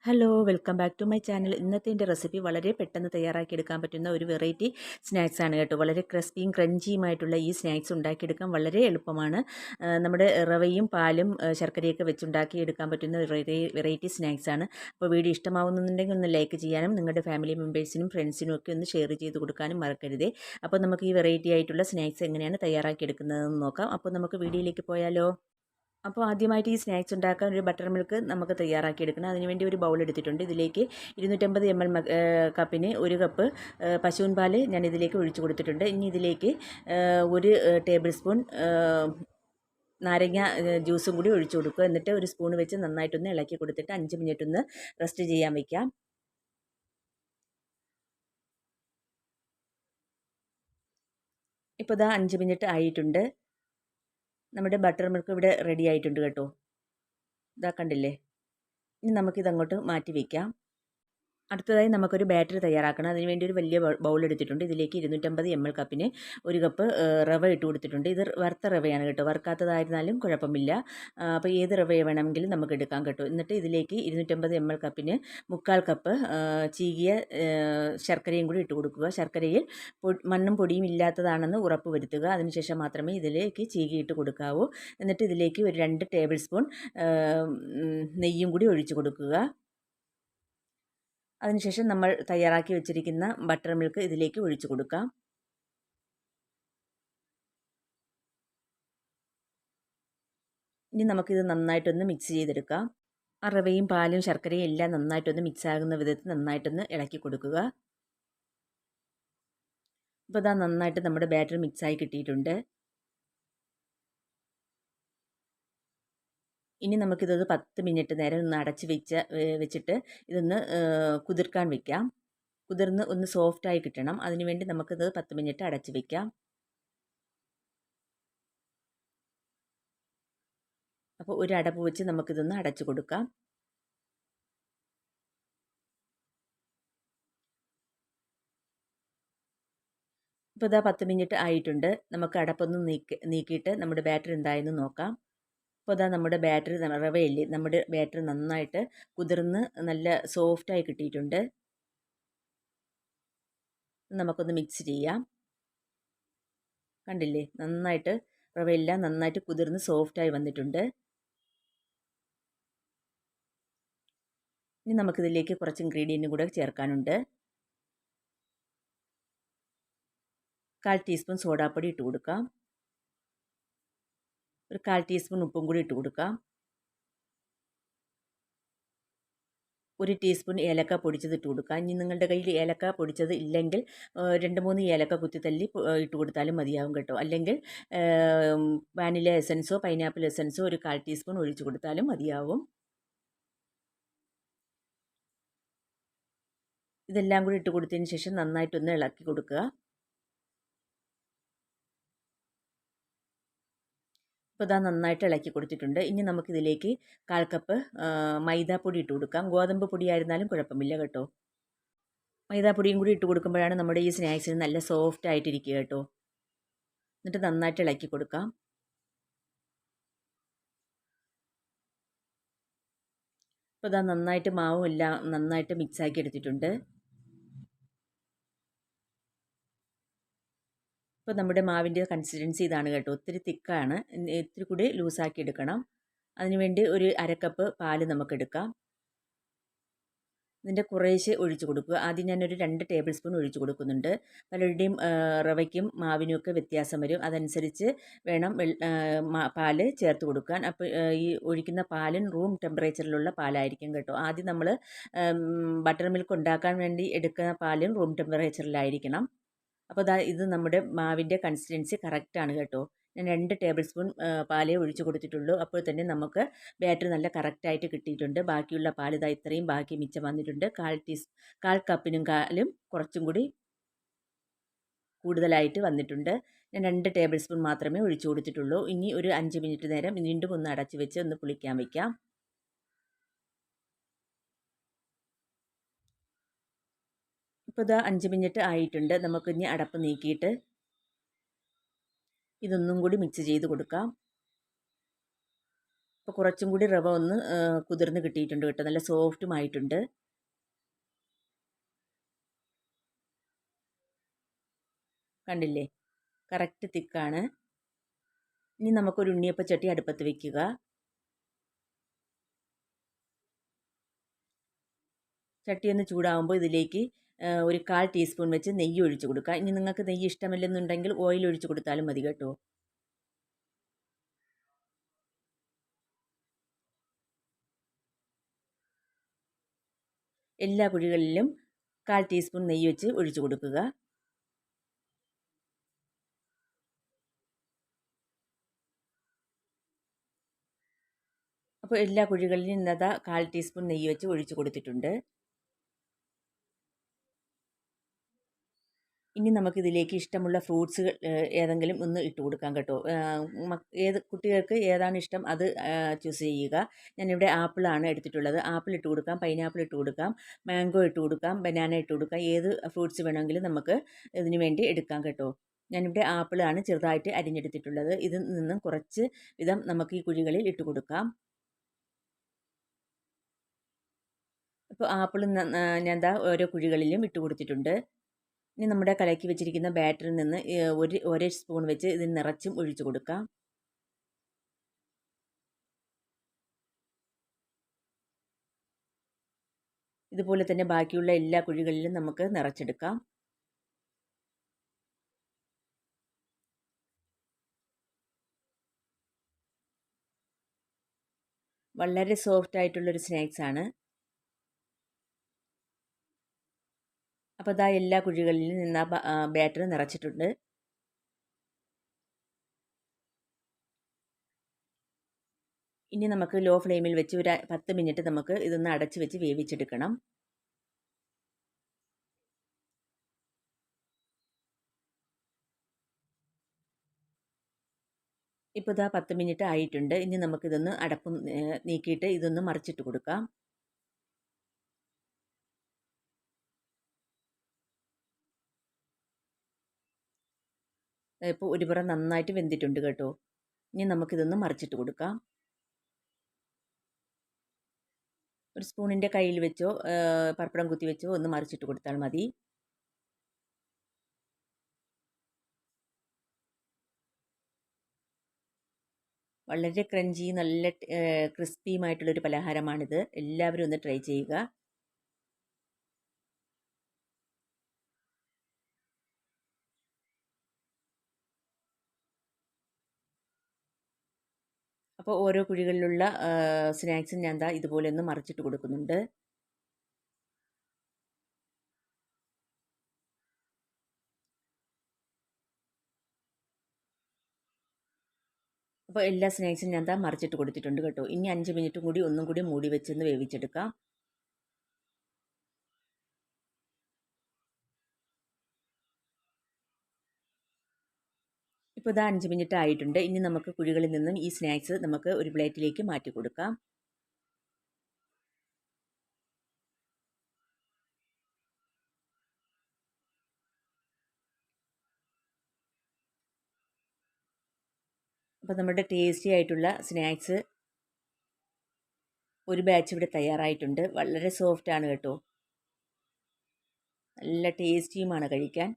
Hello welcome back to my channel. ഇന്നത്തെ എൻ്റെ recipe വളരെ പെട്ടെന്ന് തയ്യാറാക്കിയെടുക്കാൻ പറ്റുന്ന ഒരു വെറൈറ്റി സ്നാക്സ് ആണ് കേട്ടോ. വളരെ ക്രിസ്പിയും ക്രഞ്ചിയുമായിട്ടുള്ള ഈ സ്നാക്സ് ഉണ്ടാക്കിയെടുക്കാൻ വളരെ എളുപ്പമാണ്. നമ്മുടെ റവയും പാലും ശർക്കരയൊക്കെ വെച്ചുണ്ടാക്കിയെടുക്കാൻ പറ്റുന്ന വെറൈറ്റി സ്നാക്സ് ആണ്. അപ്പോൾ വീഡിയോ ഇഷ്ടമാവുന്നുണ്ടെങ്കിൽ ഒന്ന് ലൈക്ക് ചെയ്യാനും നിങ്ങളുടെ ഫാമിലി മെമ്പേഴ്സിനും ഫ്രണ്ട്സിനും ഒക്കെ ഒന്ന് ഷെയർ ചെയ്ത് കൊടുക്കാനും മറക്കരുതേ. അപ്പോൾ നമുക്ക് ഈ വെറൈറ്റി ആയിട്ടുള്ള സ്നാക്സ് എങ്ങനെയാണ് തയ്യാറാക്കിയെടുക്കുന്നതെന്ന് നോക്കാം. അപ്പോൾ നമുക്ക് വീഡിയോയിലേക്ക് പോയാലോ. അപ്പോൾ ആദ്യമായിട്ട് ഈ സ്നാക്സ് ഉണ്ടാക്കാൻ ഒരു ബട്ടർ മിൽക്ക് നമുക്ക് തയ്യാറാക്കിയെടുക്കണം. അതിനുവേണ്ടി ഒരു ബൗൾ എടുത്തിട്ടുണ്ട്. ഇതിലേക്ക് 250 ml കപ്പിന് 1 കപ്പ് പശുവിൻ പാല് ഞാൻ ഇതിലേക്ക് ഒഴിച്ചു കൊടുത്തിട്ടുണ്ട്. ഇനി ഇതിലേക്ക് 1 ടേബിൾ സ്പൂൺ നാരങ്ങ ജ്യൂസും കൂടി ഒഴിച്ചു കൊടുക്കുക. എന്നിട്ട് ഒരു സ്പൂൺ വെച്ച് നന്നായിട്ടൊന്ന് ഇളക്കി കൊടുത്തിട്ട് 5 മിനിറ്റ് ഒന്ന് റെസ്റ്റ് ചെയ്യാൻ വയ്ക്കാം. ഇപ്പോൾ ഇതാ 5 മിനിറ്റ് ആയിട്ടുണ്ട്. നമ്മുടെ ബട്ടർ മിൽക്ക് ഇവിടെ റെഡി ആയിട്ടുണ്ട് കേട്ടോ. ഇതാ കണ്ടില്ലേ. ഇനി നമുക്കിതങ്ങോട്ട് മാറ്റി വയ്ക്കാം. അടുത്തതായി നമുക്കൊരു ബാറ്ററി തയ്യാറാക്കണം. അതിനുവേണ്ടി ഒരു വലിയ ബൗൾ എടുത്തിട്ടുണ്ട്. ഇതിലേക്ക് 250 ml കപ്പിന് 1 കപ്പ് റവ ഇട്ട് കൊടുത്തിട്ടുണ്ട്. ഇത് വറുത്ത റവയാണ് കേട്ടോ. വറുക്കാത്തതായിരുന്നാലും കുഴപ്പമില്ല. അപ്പോൾ ഏത് റവ വേണമെങ്കിലും നമുക്ക് എടുക്കാം കേട്ടോ. എന്നിട്ട് ഇതിലേക്ക് 250 ml കപ്പിന് 3/4 കപ്പ് ചീകിയ ശർക്കരയും കൂടി ഇട്ട് കൊടുക്കുക. ശർക്കരയിൽ മണ്ണും പൊടിയും ഇല്ലാത്തതാണെന്ന് ഉറപ്പ് വരുത്തുക. അതിനുശേഷം മാത്രമേ ഇതിലേക്ക് ചീകിയിട്ട് കൊടുക്കാവൂ. എന്നിട്ട് ഇതിലേക്ക് ഒരു 2 ടേബിൾ സ്പൂൺ നെയ്യും കൂടി ഒഴിച്ചു കൊടുക്കുക. അതിനുശേഷം നമ്മൾ തയ്യാറാക്കി വെച്ചിരിക്കുന്ന ബട്ടർ മിൽക്ക് ഇതിലേക്ക് ഒഴിച്ചു കൊടുക്കാം. ഇനി നമുക്കിത് നന്നായിട്ടൊന്ന് മിക്സ് ചെയ്തെടുക്കാം. ആ റവയും പാലും ശർക്കരയും എല്ലാം നന്നായിട്ടൊന്ന് മിക്സ് ആകുന്ന വിധത്തിൽ നന്നായിട്ടൊന്ന് ഇളക്കി കൊടുക്കുക. ഇപ്പോൾ ഇതാ നന്നായിട്ട് നമ്മുടെ ബാറ്റർ മിക്സായി കിട്ടിയിട്ടുണ്ട്. ഇനി നമുക്കിതൊന്ന് 10 മിനിറ്റ് നേരം ഒന്ന് അടച്ച് വെച്ചിട്ട് ഇതൊന്ന് കുതിർക്കാൻ വെക്കാം. കുതിർന്ന് ഒന്ന് സോഫ്റ്റായി കിട്ടണം. അതിനുവേണ്ടി നമുക്കിത് 10 മിനിറ്റ് അടച്ച് വെക്കാം. അപ്പോൾ ഒരു അടപ്പ് വെച്ച് നമുക്കിതൊന്ന് അടച്ചു കൊടുക്കാം. ഇപ്പോൾ ഇതാ 10 മിനിറ്റ് ആയിട്ടുണ്ട്. നമുക്ക് അടപ്പൊന്ന് നീക്കിയിട്ട് നമ്മുടെ ബാറ്ററി എന്തായെന്ന് നോക്കാം. അപ്പോൾ ഇതാ നമ്മുടെ ബാറ്ററി റവയില്ലേ, നമ്മുടെ ബാറ്ററി നന്നായിട്ട് കുതിർന്ന് നല്ല സോഫ്റ്റായി കിട്ടിയിട്ടുണ്ട്. നമുക്കൊന്ന് മിക്സ് ചെയ്യാം. കണ്ടില്ലേ, നന്നായിട്ട് റവയെല്ലാം നന്നായിട്ട് കുതിർന്ന് സോഫ്റ്റായി വന്നിട്ടുണ്ട്. ഇനി നമുക്കിതിലേക്ക് കുറച്ച് ഇൻഗ്രീഡിയൻറ്റും കൂടെ ചേർക്കാനുണ്ട്. 1/4 ടീസ്പൂൺ സോഡാപ്പൊടി ഇട്ട് കൊടുക്കാം. ഒരു 1/4 ടീസ്പൂൺ ഉപ്പും കൂടി ഇട്ട് കൊടുക്കാം. 1 ടീസ്പൂൺ ഏലക്ക പൊടിച്ചത് ഇട്ട് കൊടുക്കാം. ഇനി നിങ്ങളുടെ കയ്യിൽ ഏലക്ക പൊടിച്ചത് ഇല്ലെങ്കിൽ 2-3 ഏലക്ക കുത്തിത്തല്ലി ഇട്ട് കൊടുത്താലും മതിയാവും കേട്ടോ. അല്ലെങ്കിൽ വാനില എസൻസോ പൈനാപ്പിൾ എസൻസോ ഒരു 1/4 ടീസ്പൂൺ ഒഴിച്ചു കൊടുത്താലും മതിയാവും. ഇതെല്ലാം കൂടി ഇട്ട് കൊടുത്തതിന് ശേഷം നന്നായിട്ടൊന്ന് ഇളക്കി കൊടുക്കുക. ഇപ്പോൾ ഇതാ നന്നായിട്ട് ഇളക്കി കൊടുത്തിട്ടുണ്ട്. ഇനി നമുക്കിതിലേക്ക് 1/4 കപ്പ് മൈദാപ്പൊടി ഇട്ട് കൊടുക്കാം. ഗോതമ്പ് പൊടിയായിരുന്നാലും കുഴപ്പമില്ല കേട്ടോ. മൈദാപ്പൊടിയും കൂടി ഇട്ട് കൊടുക്കുമ്പോഴാണ് നമ്മുടെ ഈ സ്നാക്സിന് നല്ല സോഫ്റ്റ് ആയിട്ടിരിക്കുക കേട്ടോ. എന്നിട്ട് നന്നായിട്ട് ഇളക്കി കൊടുക്കാം. ഇപ്പോൾ ഇതാ നന്നായിട്ട് മാവും എല്ലാം നന്നായിട്ട് മിക്സാക്കി എടുത്തിട്ടുണ്ട്. ഇപ്പോൾ നമ്മുടെ മാവിൻ്റെ കൺസിസ്റ്റൻസി ഇതാണ് കേട്ടോ. ഒത്തിരി തിക്കാണ്. ഇത്തിരി കൂടി ലൂസാക്കി എടുക്കണം. അതിനുവേണ്ടി ഒരു 1/2 കപ്പ് പാല് നമുക്കെടുക്കാം. ഇതിൻ്റെ കുറേശ്ശെ ഒഴിച്ചു കൊടുക്കുക. ആദ്യം ഞാനൊരു 2 ടേബിൾ സ്പൂൺ ഒഴിച്ചു കൊടുക്കുന്നുണ്ട്. പലരുടെയും റവയ്ക്കും മാവിനുമൊക്കെ വ്യത്യാസം വരും. അതനുസരിച്ച് വേണം പാല് ചേർത്ത് കൊടുക്കാൻ. അപ്പോൾ ഈ ഒഴിക്കുന്ന പാലും റൂം ടെമ്പറേച്ചറിലുള്ള പാലായിരിക്കും കേട്ടോ. ആദ്യം നമ്മൾ ബട്ടർ മിൽക്ക് ഉണ്ടാക്കാൻ വേണ്ടി എടുക്കുന്ന പാലും റൂം ടെമ്പറേച്ചറിലായിരിക്കണം. അപ്പോൾ ഇത് നമ്മുടെ മാവിൻ്റെ കൺസിസ്റ്റൻസി കറക്റ്റാണ് കേട്ടോ. ഞാൻ 2 ടേബിൾ സ്പൂൺ പാലേ ഒഴിച്ച് കൊടുത്തിട്ടുള്ളൂ. അപ്പോൾ തന്നെ നമുക്ക് ബാറ്റർ നല്ല കറക്റ്റായിട്ട് കിട്ടിയിട്ടുണ്ട്. ബാക്കിയുള്ള പാൽ ഇതാ ഇത്രയും ബാക്കി മിച്ചം വന്നിട്ടുണ്ട്. 1/4 കപ്പിനും കാലും കുറച്ചും കൂടി കൂടുതലായിട്ട് വന്നിട്ടുണ്ട്. ഞാൻ 2 ടേബിൾ സ്പൂൺ മാത്രമേ ഒഴിച്ചു കൊടുത്തിട്ടുള്ളൂ. ഇനി ഒരു 5 മിനിറ്റ് നേരം വീണ്ടും ഒന്ന് അടച്ച് വെച്ച് ഒന്ന് പുളിക്കാൻ വയ്ക്കാം. ഇപ്പോൾ ഇതാ 5 മിനിറ്റ് ആയിട്ടുണ്ട്. നമുക്കിനി അടപ്പ് നീക്കിയിട്ട് ഇതൊന്നും കൂടി മിക്സ് ചെയ്ത് കൊടുക്കാം. അപ്പോൾ കുറച്ചും കൂടി റവ ഒന്ന് കുതിർന്ന് കിട്ടിയിട്ടുണ്ട് കേട്ടോ, നല്ല സോഫ്റ്റുമായിട്ടുണ്ട്. കണ്ടില്ലേ, കറക്റ്റ് തിക്കാണ്. ഇനി നമുക്കൊരു ഉണ്ണിയപ്പച്ചട്ടി അടുപ്പത്ത് വെക്കുക. ചട്ടി ഒന്ന് ചൂടാകുമ്പോൾ ഇതിലേക്ക് ഒരു 1/4 ടീസ്പൂൺ വെച്ച് നെയ്യ് ഒഴിച്ച് കൊടുക്കുക. ഇനി നിങ്ങൾക്ക് നെയ്യ് ഇഷ്ടമല്ലെന്നുണ്ടെങ്കിൽ ഓയിൽ ഒഴിച്ച് കൊടുത്താലും മതി കേട്ടോ. എല്ലാ കുഴികളിലും 1/4 ടീസ്പൂൺ നെയ്യ് വെച്ച് ഒഴിച്ച് കൊടുക്കുക. അപ്പോൾ എല്ലാ കുഴികളിലും ഇന്നതാ 1/4 ടീസ്പൂൺ നെയ്യ് വെച്ച് ഒഴിച്ച് കൊടുത്തിട്ടുണ്ട്. ഇനി നമുക്കിതിലേക്ക് ഇഷ്ടമുള്ള ഫ്രൂട്ട്സുകൾ ഏതെങ്കിലും ഒന്ന് ഇട്ട് കൊടുക്കാം കേട്ടോ. കുട്ടികൾക്ക് ഏതാണ് ഇഷ്ടം അത് ചൂസ് ചെയ്യുക. ഞാനിവിടെ ആപ്പിളാണ് എടുത്തിട്ടുള്ളത്. ആപ്പിൾ ഇട്ട് കൊടുക്കാം, പൈനാപ്പിൾ ഇട്ട് കൊടുക്കാം, മാംഗോ ഇട്ട് കൊടുക്കാം, ബനാന ഇട്ട് കൊടുക്കാം. ഏത് ഫ്രൂട്ട്സ് വേണമെങ്കിലും നമുക്ക് ഇതിന് വേണ്ടി എടുക്കാം കേട്ടോ. ഞാനിവിടെ ആപ്പിളാണ് ചെറുതായിട്ട് അരിഞ്ഞെടുത്തിട്ടുള്ളത്. ഇതിൽ നിന്നും കുറച്ച് വിധം നമുക്ക് ഈ കുഴികളിൽ ഇട്ട് കൊടുക്കാം. അപ്പോൾ ആപ്പിൾ ഞാൻ ദാ ഓരോ കുഴികളിലും ഇട്ട് കൊടുത്തിട്ടുണ്ട്. ഇനി നമ്മുടെ കലക്കി വെച്ചിരിക്കുന്ന ബാറ്ററിൽ നിന്ന് ഒരു സ്പൂൺ വെച്ച് ഇതിന് നിറച്ചും ഒഴിച്ചു കൊടുക്കാം. ഇതുപോലെ തന്നെ ബാക്കിയുള്ള എല്ലാ കുഴികളിലും നമുക്ക് നിറച്ചെടുക്കാം. വളരെ സോഫ്റ്റ് ആയിട്ടുള്ളൊരു സ്നാക്സ് ആണ്. അപ്പോൾ ഇതാ എല്ലാ കുഴികളിലും നിന്ന് ബാറ്റർ നിറച്ചിട്ടുണ്ട്. ഇനി നമുക്ക് ലോ ഫ്ലെയിമിൽ വെച്ച് ഒരു 10 മിനിറ്റ് നമുക്ക് ഇതൊന്ന് അടച്ച് വെച്ച് വേവിച്ചെടുക്കണം. ഇപ്പോൾ ഇതാ 10 മിനിറ്റ് ആയിട്ടുണ്ട്. ഇനി നമുക്കിതൊന്ന് അടപ്പ് നീക്കിയിട്ട് ഇതൊന്ന് മറിച്ചിട്ട് കൊടുക്കാം. ഇപ്പോൾ ഒരു പുറം നന്നായിട്ട് വെന്തിട്ടുണ്ട് കേട്ടോ. ഇനി നമുക്കിതൊന്ന് മറിച്ചിട്ട് കൊടുക്കാം. ഒരു സ്പൂണിൻ്റെ കയ്യിൽ വെച്ചോ പപ്പടം കുത്തി വെച്ചോ ഒന്ന് മറിച്ചിട്ട് കൊടുത്താൽ മതി. വളരെ ക്രഞ്ചി നല്ല ക്രിസ്പിയുമായിട്ടുള്ളൊരു പലഹാരമാണിത്. എല്ലാവരും ഒന്ന് ട്രൈ ചെയ്യുക. അപ്പോൾ ഓരോ കുഴികളിലുള്ള സ്നാക്സും ഞാൻ ദാ ഇതുപോലെ ഒന്ന് മറിച്ചിട്ട് കൊടുക്കുന്നുണ്ട്. അപ്പോൾ എല്ലാ സ്നാക്സും ഞാൻ ദാ മറിച്ചിട്ട് കൊടുത്തിട്ടുണ്ട് കേട്ടോ. ഇനി 5 മിനിറ്റും കൂടി ഒന്നും കൂടി മൂടി വെച്ചൊന്ന് വേവിച്ചെടുക്കാം. ഇപ്പോൾ ഇതാ 5 മിനിറ്റ് ആയിട്ടുണ്ട്. ഇനി നമുക്ക് കുഴികളിൽ നിന്നും ഈ സ്നാക്സ് നമുക്ക് ഒരു പ്ലേറ്റിലേക്ക് മാറ്റി കൊടുക്കാം. അപ്പോൾ നമ്മുടെ ടേസ്റ്റി ആയിട്ടുള്ള സ്നാക്സ് ഒരു ബാച്ച് ഇവിടെ തയ്യാറായിട്ടുണ്ട്. വളരെ സോഫ്റ്റ് ആണ് കേട്ടോ. നല്ല ടേസ്റ്റിയുമാണ് കഴിക്കാൻ.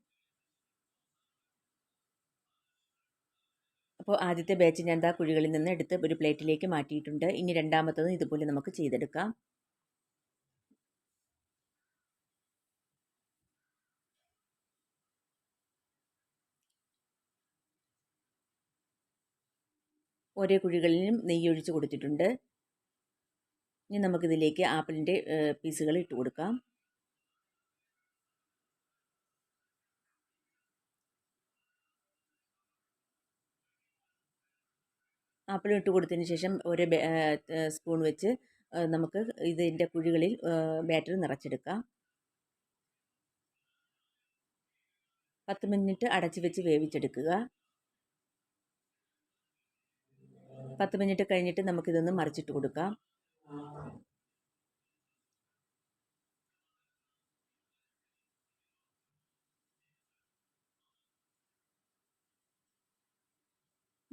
അപ്പോൾ ആദ്യത്തെ ബാച്ച് ഞാൻ ദാ കുഴികളിൽ നിന്ന് എടുത്ത് ഒരു പ്ലേറ്റിലേക്ക് മാറ്റിയിട്ടുണ്ട്. ഇനി രണ്ടാമത്തതും ഇതുപോലെ നമുക്ക് ചെയ്തെടുക്കാം. ഓരോ കുഴികളിലും നെയ്യ് ഒഴിച്ച് കൊടുത്തിട്ടുണ്ട്. ഇനി നമുക്കിതിലേക്ക് ആപ്പിളിൻ്റെ പീസുകൾ ഇട്ട് കൊടുക്കാം. ആപ്പിൾ ഇട്ട് കൊടുത്തതിന് ശേഷം ഒരു സ്പൂൺ വെച്ച് നമുക്ക് ഇതിൻ്റെ കുഴികളിൽ ബാറ്റർ നിറച്ചെടുക്കാം. 10 മിനിറ്റ് അടച്ച് വെച്ച് വേവിച്ചെടുക്കുക. 10 മിനിറ്റ് കഴിഞ്ഞിട്ട് നമുക്കിതൊന്ന് മറിച്ചിട്ട് കൊടുക്കാം.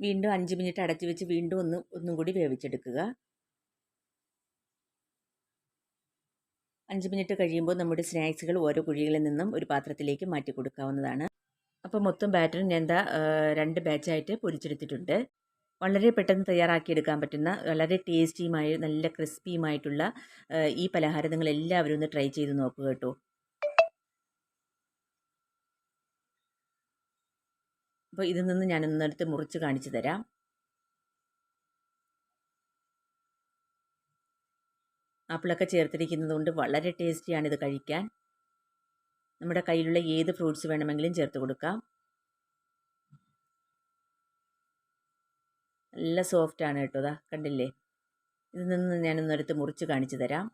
വീണ്ടും 5 മിനിറ്റ് അടച്ചു വെച്ച് വീണ്ടും ഒന്നും കൂടി വേവിച്ചെടുക്കുക. 5 മിനിറ്റ് കഴിയുമ്പോൾ നമ്മുടെ സ്നാക്സുകൾ ഓരോ കുഴികളിൽ നിന്നും ഒരു പാത്രത്തിലേക്ക് മാറ്റി കൊടുക്കാവുന്നതാണ്. അപ്പോൾ മൊത്തം ബാറ്ററും ഞാൻ 2 ബാച്ചായിട്ട് പൊരിച്ചെടുത്തിട്ടുണ്ട്. വളരെ പെട്ടെന്ന് തയ്യാറാക്കിയെടുക്കാൻ പറ്റുന്ന വളരെ ടേസ്റ്റിയുമായ നല്ല ക്രിസ്പിയുമായിട്ടുള്ള ഈ പലഹാരം നിങ്ങൾ എല്ലാവരും ഒന്ന് ട്രൈ ചെയ്ത് നോക്കുക കേട്ടോ. അപ്പോൾ ഇതിൽ നിന്ന് ഞാനൊന്നെടുത്ത് മുറിച്ച് കാണിച്ചു തരാം. ആപ്പിളൊക്കെ ചേർത്തിരിക്കുന്നത് കൊണ്ട് വളരെ ടേസ്റ്റിയാണ് ഇത് കഴിക്കാൻ. നമ്മുടെ കയ്യിലുള്ള ഏത് ഫ്രൂട്ട്സ് വേണമെങ്കിലും ചേർത്ത് കൊടുക്കാം. നല്ല സോഫ്റ്റാണ് കേട്ടോ. ദാ കണ്ടില്ലേ? ഇതിൽ നിന്ന് ഞാനൊന്നെടുത്ത് മുറിച്ച് കാണിച്ചു തരാം.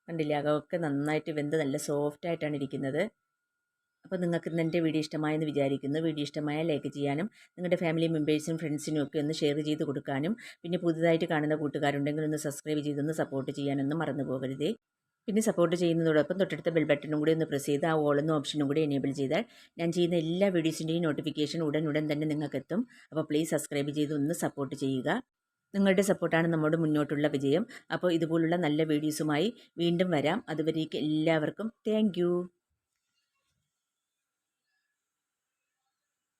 കണ്ടില്ലേ? അകമൊക്കെ നന്നായിട്ട് വെന്ത് നല്ല സോഫ്റ്റായിട്ടാണ് ഇരിക്കുന്നത്. അപ്പോൾ നിങ്ങൾക്ക് ഇന്ന് എൻ്റെ വീഡിയോ ഇഷ്ടമായെന്ന് വിചാരിക്കുന്നു. വീഡിയോ ഇഷ്ടമായാൽ ലൈക്ക് ചെയ്യാനും നിങ്ങളുടെ ഫാമിലി മെമ്പേഴ്സിനും ഫ്രണ്ട്സിനും ഒക്കെ ഒന്ന് ഷെയർ ചെയ്ത് കൊടുക്കാനും പിന്നെ പുതുതായിട്ട് കാണുന്ന കൂട്ടുകാരുണ്ടെങ്കിൽ ഒന്ന് സബ്സ്ക്രൈബ് ചെയ്തൊന്ന് സപ്പോർട്ട് ചെയ്യാനൊന്നും മറന്നു പോകരുതേ. പിന്നെ സപ്പോർട്ട് ചെയ്യുന്നതോടൊപ്പം തൊട്ടടുത്ത ബെൽ ബട്ടണും കൂടി ഒന്ന് പ്രസ് ചെയ്ത് ആ ഓൾ എന്ന ഓപ്ഷനും കൂടി എനേബിൾ ചെയ്താൽ ഞാൻ ചെയ്യുന്ന എല്ലാ വീഡിയോസിൻ്റെയും നോട്ടിഫിക്കേഷൻ ഉടൻ തന്നെ നിങ്ങൾക്ക് എത്തും. അപ്പോൾ പ്ലീസ് സബ്സ്ക്രൈബ് ചെയ്ത് ഒന്ന് സപ്പോർട്ട് ചെയ്യുക. നിങ്ങളുടെ സപ്പോർട്ടാണ് നമ്മുടെ മുന്നോട്ടുള്ള വിജയം. അപ്പോൾ ഇതുപോലുള്ള നല്ല വീഡിയോസുമായി വീണ്ടും വരാം. അതുവരേക്ക് എല്ലാവർക്കും താങ്ക്